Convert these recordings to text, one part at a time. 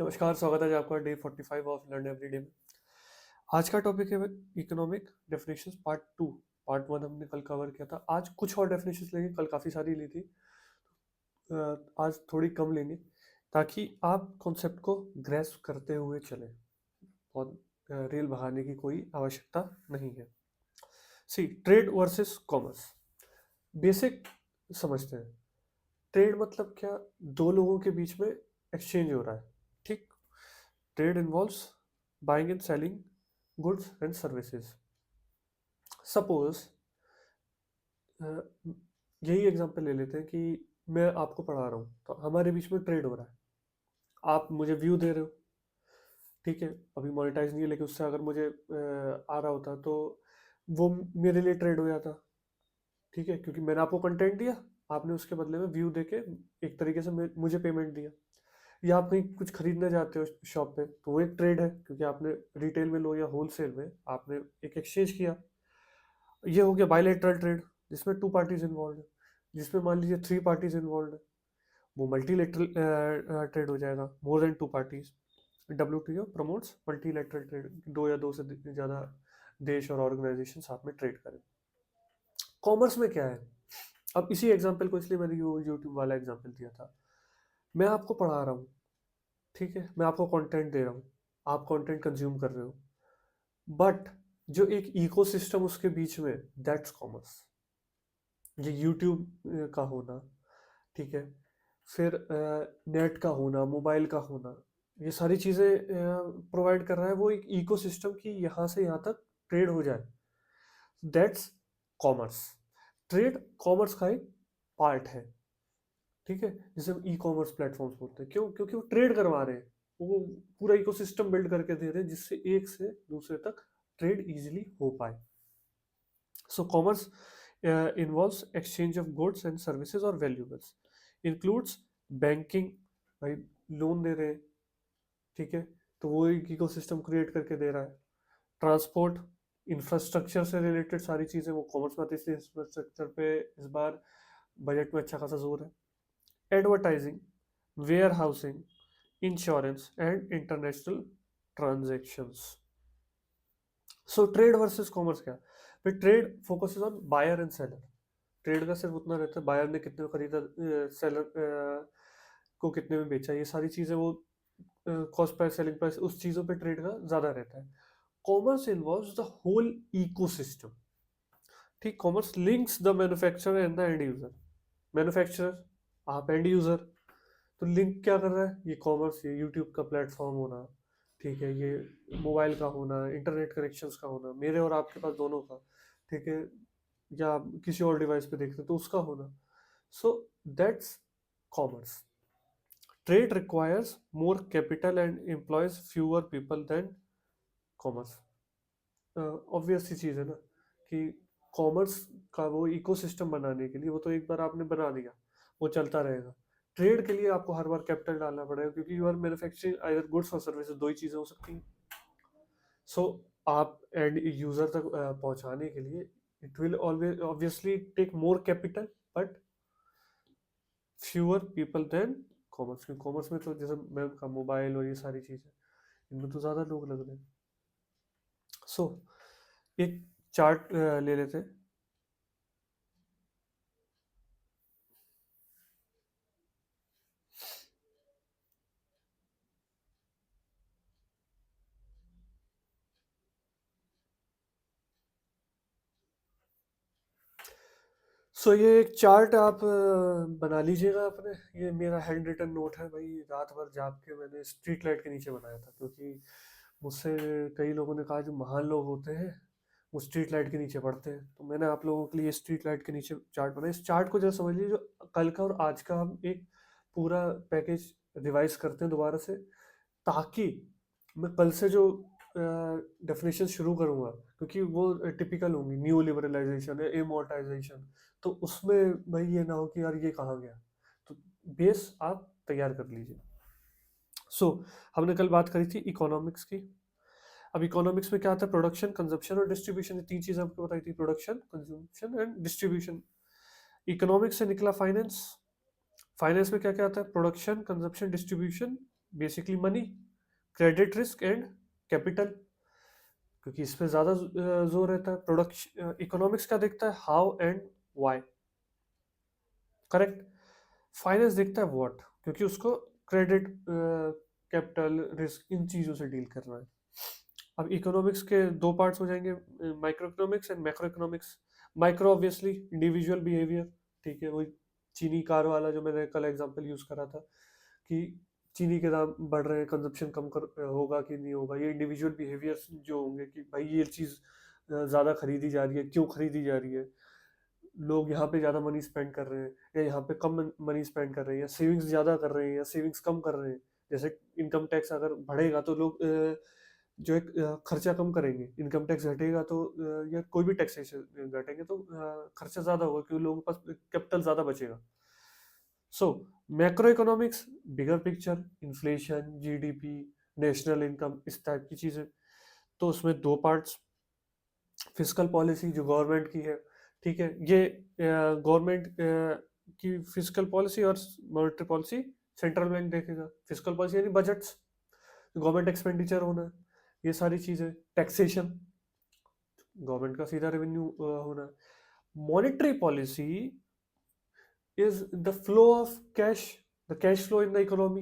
नमस्कार, स्वागत है जी आपका डे 45 ऑफ लर्न एवरीडे में। आज का टॉपिक है इकोनॉमिक डेफिनेशंस पार्ट 2। पार्ट 1 हमने कल कवर किया था। आज कुछ और डेफिनेशंस लेंगे, कल काफ़ी सारी ली थी। आज थोड़ी कम लेंगे ताकि आप कॉन्सेप्ट को ग्रेस्प करते हुए चलें। बहुत रेल भगाने की कोई आवश्यकता नहीं है। सी ट्रेड वर्सेस कॉमर्स, बेसिक समझते हैं। ट्रेड मतलब क्या? दो लोगों के बीच में एक्सचेंज हो रहा है, ठीक। Trade involves buying and selling goods and services. Suppose यही एग्जांपल ले लेते हैं कि मैं आपको पढ़ा रहा हूँ तो हमारे बीच में ट्रेड हो रहा है। आप मुझे व्यू दे रहे हो, ठीक है। अभी मोनेटाइज नहीं है, लेकिन उससे अगर मुझे आ रहा होता तो वो मेरे लिए ट्रेड हो जाता, ठीक है। क्योंकि मैंने आपको कंटेंट दिया, आपने उसके बदले में व्यू देके एक तरीके से मुझे पेमेंट दिया। या आप कहीं कुछ खरीदने जाते हो शॉप पे तो वो एक ट्रेड है, क्योंकि आपने रिटेल में लो या होलसेल में आपने एक एक्सचेंज किया। ये हो गया बायलैटरल ट्रेड, जिसमें टू पार्टीज इन्वॉल्व है। जिसमें मान लीजिए थ्री पार्टीज इन्वॉल्व है, वो मल्टीलेटरल ट्रेड हो जाएगा, more than two parties. WTO promotes multilateral trade, दो या दो से ज़्यादा देश और ऑर्गेनाइजेशन साथ में ट्रेड करें। कॉमर्स में क्या है? अब इसी एग्जांपल को, इसलिए मैंने यूट्यूब वाला एग्जांपल दिया था। मैं आपको पढ़ा रहा हूँ, ठीक है। मैं आपको कंटेंट दे रहा हूँ, आप कंटेंट कंज्यूम कर रहे हो, बट जो एक इकोसिस्टम उसके बीच में, दैट्स कॉमर्स। ये यूट्यूब का होना, ठीक है। फिर नेट का होना, मोबाइल का होना, ये सारी चीज़ें प्रोवाइड कर रहा है वो एक इकोसिस्टम की, यहाँ से यहाँ तक ट्रेड हो जाए, दैट्स कॉमर्स। ट्रेड कॉमर्स का एक पार्ट है, ठीक है। जैसे हम ई कॉमर्स प्लेटफॉर्म्स बोलते हैं, क्यों? क्योंकि वो ट्रेड करवा रहे हैं, वो पूरा इकोसिस्टम बिल्ड करके दे रहे हैं जिससे एक से दूसरे तक ट्रेड इजीली हो पाए। सो commerce involves exchange of goods and services or valuables, includes banking, भाई लोन दे रहे हैं, ठीक है, तो वो एक इकोसिस्टम क्रिएट करके दे रहा है। ट्रांसपोर्ट, इंफ्रास्ट्रक्चर से रिलेटेड सारी चीज़ें वो कॉमर्स में आती है, इसलिए इंफ्रास्ट्रक्चर पे इस बार बजट में अच्छा खासा जोर है। Advertising, warehousing, insurance and international transactions. So trade versus commerce क्या? फिर trade focuses on buyer and seller. Trade का सिर्फ उतना रहता है, बायर ने कितने में खरीदा, सेलर को कितने में बेचा, ये सारी चीज़ें वो कॉस्ट प्राइस, सेलिंग प्राइस, उस चीज़ों पे ट्रेड का ज़्यादा रहता है। Commerce involves the whole ecosystem, ठीक। Commerce links the manufacturer and the end user. Manufacturer, आप एंड यूजर, तो लिंक क्या कर रहा है? ये कॉमर्स, ये यूट्यूब का प्लेटफॉर्म होना, ठीक है, ये मोबाइल का होना, इंटरनेट कनेक्शंस का होना, मेरे और आपके पास दोनों का, ठीक है, या आप किसी और डिवाइस पे देखते तो उसका होना। So that's commerce. Trade requires more capital and employs fewer people than commerce. Obvious सी चीज़ है ना कि कॉमर्स का वो इकोसिस्टम बनाने के लिए, वो तो एक बार आपने बना दिया, वो चलता रहेगा। ट्रेड के लिए आपको हर बार कैपिटल डालना पड़ेगा, क्योंकि you are manufacturing either goods और सर्विसेज, दो ही चीज़ें हो सकती हैं। सो आप एंड यूजर तक पहुंचाने के लिए it will always obviously take more capital, but fewer people than commerce. क्योंकि कॉमर्स में तो जैसे मैं का मोबाइल और ये सारी चीज़ें, इनमें तो ज़्यादा लोग लग रहे हैं। सो एक चार्ट ले लेते हैं। सो ये एक चार्ट आप बना लीजिएगा अपने। ये मेरा हैंड रिटन नोट है भाई, रात भर जाग के मैंने स्ट्रीट लाइट के नीचे बनाया था, क्योंकि मुझसे कई लोगों ने कहा जो महान लोग होते हैं वो स्ट्रीट लाइट के नीचे पढ़ते हैं, तो मैंने आप लोगों के लिए स्ट्रीट लाइट के नीचे चार्ट बनाया। इस चार्ट को जरा समझ लीजिए, जो कल का और आज का हम एक पूरा पैकेज रिवाइज करते हैं दोबारा से, ताकि मैं कल से जो डेफिनेशन शुरू करूंगा, क्योंकि वो टिपिकल होंगी, न्यू लिबरलाइजेशन है, इमोर्टाइजेशन, तो उसमें भाई ये ना हो कि यार ये कहाँ गया। तो बेस आप तैयार कर लीजिए। सो हमने कल बात करी थी इकोनॉमिक्स की। अब इकोनॉमिक्स में क्या आता है? प्रोडक्शन, कंजप्शन और डिस्ट्रीब्यूशन, ये तीन चीजें आपको बताई थी, production, consumption and distribution. Economics से निकला फाइनेंस। फाइनेंस में क्या क्या आता है? Production, consumption, distribution basically money, credit risk and capital, क्योंकि इस पे ज़्यादा जोर रहता है। प्रोडक्शन इकोनॉमिक्स क्या देखता है, how and why, correct. Finance देखता है व्हाट, क्योंकि उसको क्रेडिट, कैपिटल, रिस्क, इन चीज़ों से डील करना है। अब इकोनॉमिक्स के दो पार्ट्स हो जाएंगे, micro economics and macro economics. Micro obviously individual behaviour, ठीक है, वही चीनी कार वाला जो मैंने कल एग्जांपल यूज करा था कि चीनी के दाम बढ़ रहे हैं, कंजप्शन कम कर होगा कि नहीं होगा, ये इंडिविजुअल बिहेवियर्स जो होंगे कि भाई ये चीज़ ज़्यादा खरीदी जा रही है, क्यों खरीदी जा रही है, लोग यहाँ पे ज़्यादा मनी स्पेंड कर रहे हैं या यहाँ पे कम मनी स्पेंड कर रहे हैं, या सेविंग्स ज़्यादा कर रहे हैं या सेविंग्स कम कर रहे हैं। जैसे इनकम टैक्स अगर बढ़ेगा तो लोग जो एक खर्चा कम करेंगे, इनकम टैक्स घटेगा तो या कोई भी टैक्सेशन घटेंगे तो खर्चा ज़्यादा होगा, क्योंकि लोगों के पास कैपिटल ज़्यादा बचेगा। So macroeconomics, bigger picture, inflation, GDP, national income, इस टाइप की चीज़ें। तो उसमें दो पार्ट्स, फिस्कल पॉलिसी जो गवर्नमेंट की है, ठीक है, ये गवर्नमेंट की फिस्कल पॉलिसी और मॉनेटरी पॉलिसी सेंट्रल बैंक देखेगा। फिस्कल पॉलिसी यानी बजट्स, गवर्नमेंट एक्सपेंडिचर होना है, ये सारी चीज़ें। टैक्सेशन, गवर्नमेंट का सीधा रेवेन्यू होना है। Monetary policy is the flow of cash, the cash flow in the economy.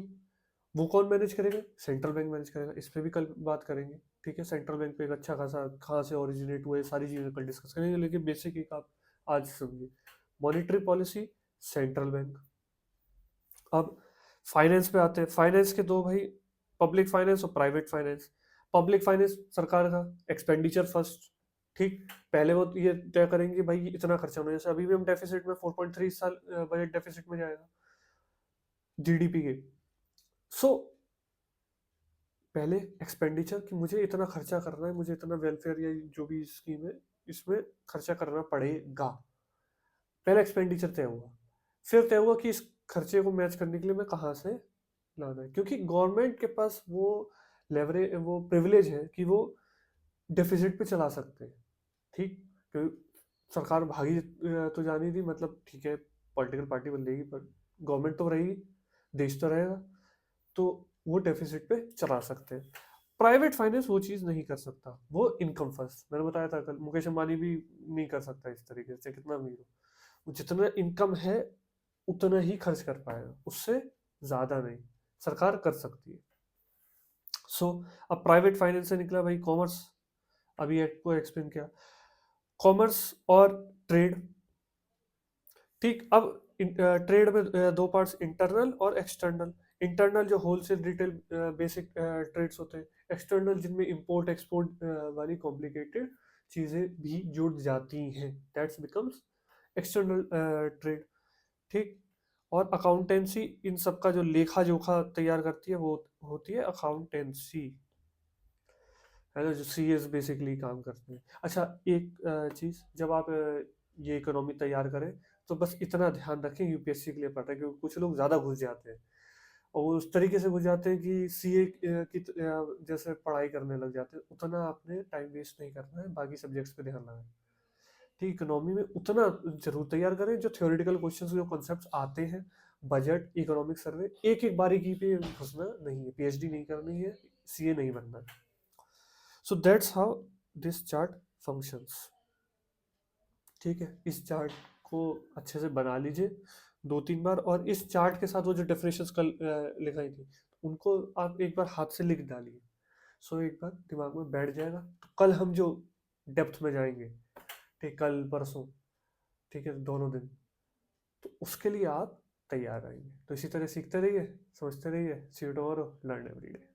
वो कौन मैनेज करेगा, सेंट्रल बैंक मैनेज करेगा। इस पे भी कल बात करेंगे, ठीक है। सेंट्रल बैंक पे एक अच्छा खासा कहाँ से ओरिजिनेट हुआ है, सारी चीज़ें कल डिस्कस करेंगे, लेकिन बेसिक एक आप आज समझिए, मॉनेटरी पॉलिसी, सेंट्रल बैंक। अब फाइनेंस पे आते हैं। फाइनेंस के दो भाई, पब्लिक फाइनेंस और प्राइवेट फाइनेंस। पब्लिक फाइनेंस सरकार का एक्सपेंडिचर फर्स्ट, ठीक। पहले वो ये तय करेंगे भाई इतना खर्चा होना है, जैसे अभी भी हम डेफिसिट में 4.3 इस साल बजट डेफिसिट में जाएगा जीडीपी के। सो पहले एक्सपेंडिचर कि मुझे इतना खर्चा करना है, मुझे इतना वेलफेयर या जो भी स्कीम है इसमें खर्चा करना पड़ेगा। पहले एक्सपेंडिचर तय हुआ, फिर तय हुआ कि इस खर्चे को मैच करने के लिए मैं कहाँ से लाना है, क्योंकि गवर्नमेंट के पास वो लेवरेज, वो प्रिविलेज है कि वो डेफिसिट पे चला सकते हैं, ठीक। क्योंकि सरकार भागी तो जानी थी, मतलब ठीक है, पॉलिटिकल पार्टी बदलेगी पर गवर्नमेंट तो रहेगी, देश तो रहेगा, तो वो डेफिसिट पे चला सकते हैं। प्राइवेट फाइनेंस वो चीज़ नहीं कर सकता, वो इनकम फर्स्ट, मैंने बताया था कल, मुकेश अंबानी भी नहीं कर सकता इस तरीके से, कितना अमीर हो, वो जितना इनकम है उतना ही खर्च कर पाएगा, उससे ज़्यादा नहीं। सरकार कर सकती है। सो अब प्राइवेट फाइनेंस से निकला भाई कॉमर्स, अभी एक को एक्सप्लेन किया, कॉमर्स और ट्रेड, ठीक। अब ट्रेड में दो पार्ट्स, इंटरनल और एक्सटर्नल। इंटरनल जो होलसेल रिटेल बेसिक ट्रेड्स होते हैं, एक्सटर्नल जिनमें इंपोर्ट एक्सपोर्ट वाली कॉम्प्लिकेटेड चीज़ें भी जुड़ जाती हैं, दैट्स बिकम्स एक्सटर्नल ट्रेड, ठीक। और अकाउंटेंसी, इन सब का जो लेखा जोखा तैयार करती है वो होती है अकाउंटेंसी, है ना, जो सीएस बेसिकली काम करते हैं। अच्छा, एक चीज़, जब आप ये इकोनॉमी तैयार करें तो बस इतना ध्यान रखें, यूपीएससी के लिए पढ़ रहे हैं, क्योंकि कुछ लोग ज़्यादा घुस जाते हैं और वो उस तरीके से घुस जाते हैं कि सीए की जैसे पढ़ाई करने लग जाते हैं। उतना आपने टाइम वेस्ट नहीं करना है, बाकी सब्जेक्ट्स पे ध्यान लगाएं, ठीक। इकोनॉमी में उतना जरूर तैयार करें जो थ्योरेटिकल क्वेश्चंस, जो कॉन्सेप्ट्स आते हैं, बजट, इकोनॉमिक सर्वे, एक एक बारीकी पे घुसना नहीं है, पीएचडी नहीं करनी है, सीए नहीं बनना है। So that's how this chart functions, ठीक है। इस चार्ट को अच्छे से बना लीजिए दो तीन बार, और इस चार्ट के साथ वो जो डेफिनेशंस कल लिखाई थी उनको आप एक बार हाथ से लिख डालिए, सो एक बार दिमाग में बैठ जाएगा। तो कल हम जो डेप्थ में जाएंगे, ठीक, कल परसों, ठीक है, दोनों दिन, तो उसके लिए आप तैयार रहेंगे। तो इसी तरह सीखते रहिए, समझते रहिए। See you tomorrow, learn every day.